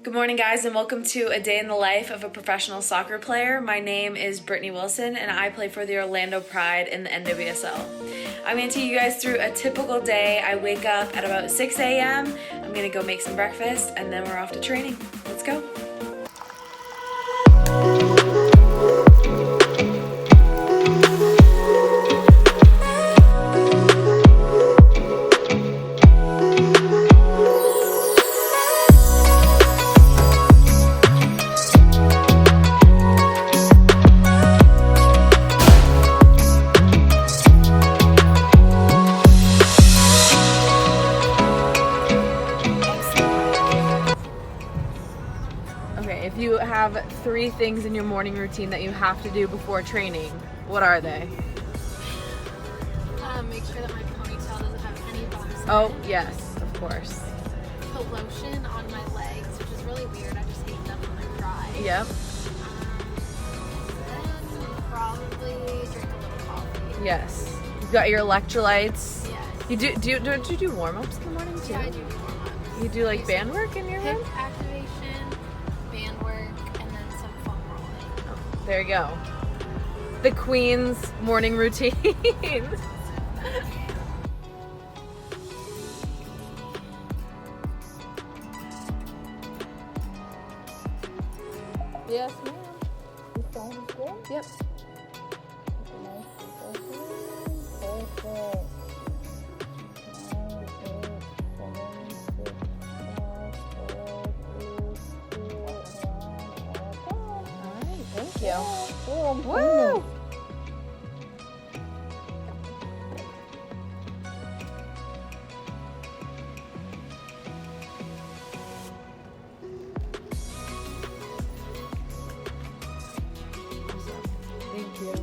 Good morning, guys, and welcome to a day in the life of a professional soccer player. My name is Brittany Wilson, and I play for the Orlando Pride in the NWSL. I'm going to take you guys through a typical day. I wake up at about 6 a.m. I'm going to go make some breakfast, and then we're off to training. Let's go. Okay, if you have 3 things in your morning routine that you have to do before training, what are they? Make sure that my ponytail doesn't have any bumps in Oh, it. yes, of course. Put lotion on my legs, which is really weird. I just hate them when I cry. Yep. Then probably drink a little coffee. Yes. You've got your electrolytes. Yes. Don't you do warm-ups in the morning too? Yeah, I do warm-ups. You do like band work in your room? Hip activation, band work, and then some foam rolling. Oh, there you go. The Queen's morning routine. Yes, ma'am. You sound good? Yep. Alright, thank you. Woo! Thank you.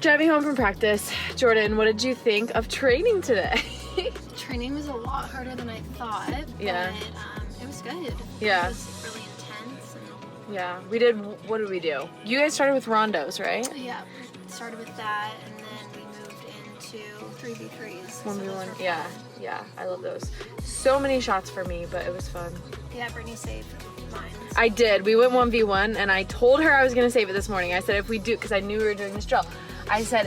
Driving home from practice, Jordan, what did you think of training today? Training was a lot harder than I thought. Yeah. But it was good. Yeah. It was really intense. Yeah, we did. What did we do? You guys started with rondos, right? Yeah, we started with that, and then we moved into 3v3s. 1v1. Yeah, yeah, I love those. So many shots for me, but it was fun. Yeah, Brittany saved mine. I did. We went 1v1, and I told her I was gonna save it this morning. I said if we do, because I knew we were doing this drill. I said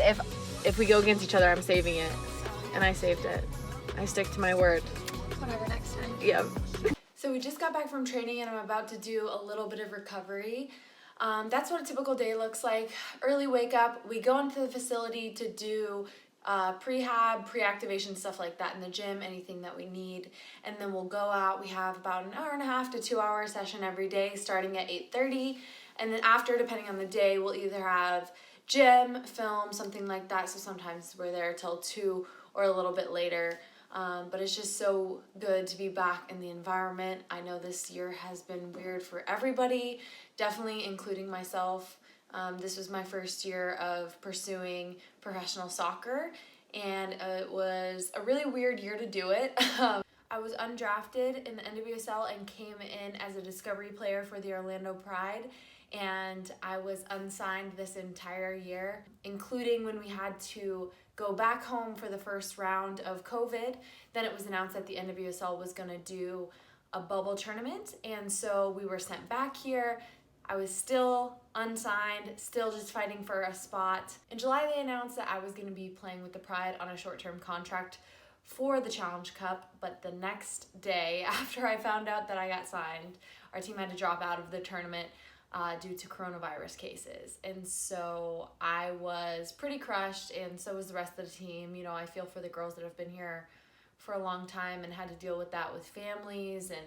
if we go against each other, I'm saving it, and I saved it. I stick to my word. Whatever, next time. Yep. So we just got back from training, and I'm about to do a little bit of recovery. That's what a typical day looks like. Early wake up. We go into the facility to do prehab, pre-activation, stuff like that in the gym, anything that we need. And then we'll go out. We have about an hour and a half to 2 hour session every day starting at 8:30. And then after, depending on the day, we'll either have gym, film, something like that. So sometimes we're there till 2 or a little bit later. But it's just so good to be back in the environment. I know this year has been weird for everybody, definitely including myself. This was my first year of pursuing professional soccer, and it was a really weird year to do it. I was undrafted in the NWSL and came in as a discovery player for the Orlando Pride, and I was unsigned this entire year, including when we had to go back home for the first round of COVID. Then it was announced that the NWSL was going to do a bubble tournament, and so we were sent back here. I was still unsigned, still just fighting for a spot. In July, they announced that I was going to be playing with the Pride on a short-term contract for the Challenge Cup, but the next day after I found out that I got signed, our team had to drop out of the tournament due to coronavirus cases. And so I was pretty crushed, and so was the rest of the team. You know, I feel for the girls that have been here for a long time and had to deal with that with families and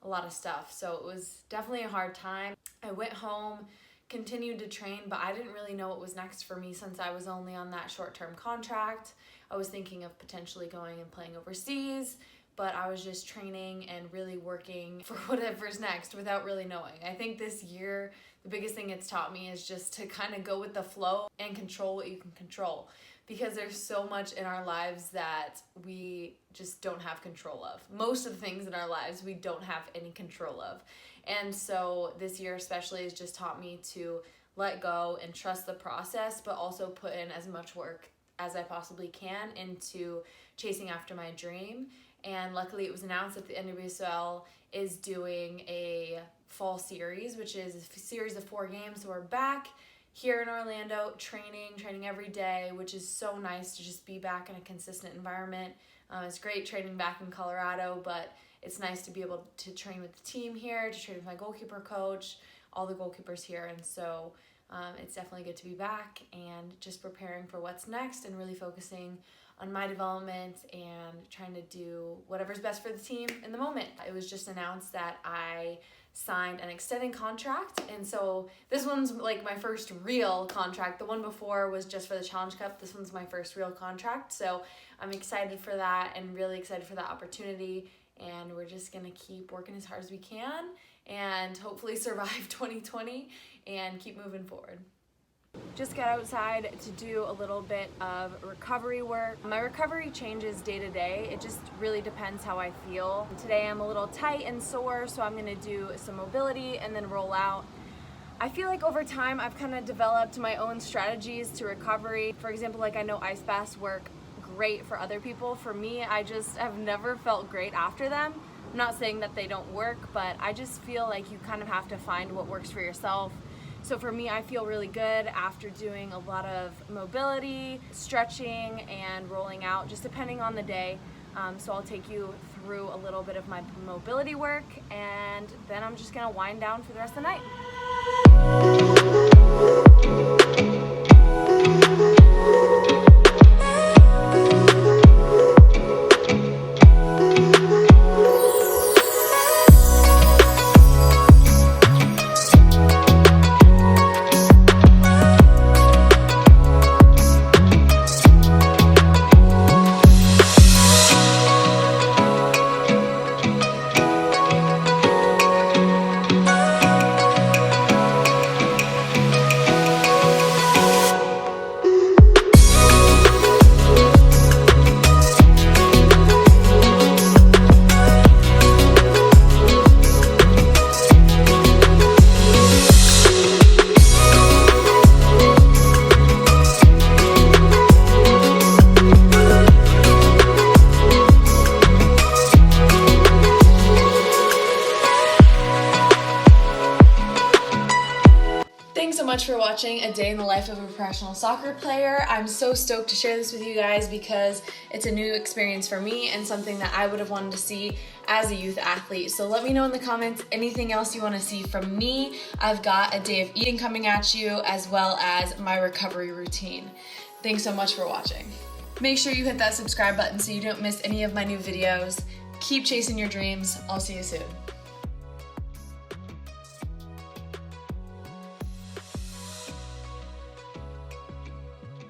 a lot of stuff. So it was definitely a hard time. I went home, continued to train, but I didn't really know what was next for me since I was only on that short-term contract. I was thinking of potentially going and playing overseas, but I was just training and really working for whatever's next without really knowing. I think this year, the biggest thing it's taught me is just to kind of go with the flow and control what you can control, because there's so much in our lives that we just don't have control of. Most of the things in our lives we don't have any control of. And so this year especially has just taught me to let go and trust the process, but also put in as much work as I possibly can into chasing after my dream. And luckily it was announced that the NWSL is doing a fall series, which is a series of 4 games. So we're back here in Orlando training every day, which is so nice to just be back in a consistent environment. It's great training back in Colorado, but it's nice to be able to train with the team here, to train with my goalkeeper coach, all the goalkeepers here. And so it's definitely good to be back and just preparing for what's next and really focusing on my development and trying to do whatever's best for the team in the moment. It was just announced that I signed an extended contract, and so this one's like my first real contract. The one before was just for the Challenge Cup. This one's my first real contract, so I'm excited for that and really excited for that opportunity, and we're just gonna keep working as hard as we can and hopefully survive 2020 and keep moving forward. Just got outside to do a little bit of recovery work. My recovery changes day to day. It just really depends how I feel. Today I'm a little tight and sore, so I'm gonna do some mobility and then roll out. I feel like over time I've kind of developed my own strategies to recovery. For example, like I know ice baths work great for other people. For me, I just have never felt great after them. I'm not saying that they don't work, but I just feel like you kind of have to find what works for yourself. So for me, I feel really good after doing a lot of mobility, stretching, and rolling out, just depending on the day. So I'll take you through a little bit of my mobility work, and then I'm just gonna wind down for the rest of the night. Thanks so much for watching A Day in the Life of a Professional Soccer Player. I'm so stoked to share this with you guys because it's a new experience for me and something that I would have wanted to see as a youth athlete. So let me know in the comments anything else you want to see from me. I've got a day of eating coming at you, as well as my recovery routine. Thanks so much for watching. Make sure you hit that subscribe button so you don't miss any of my new videos. Keep chasing your dreams. I'll see you soon.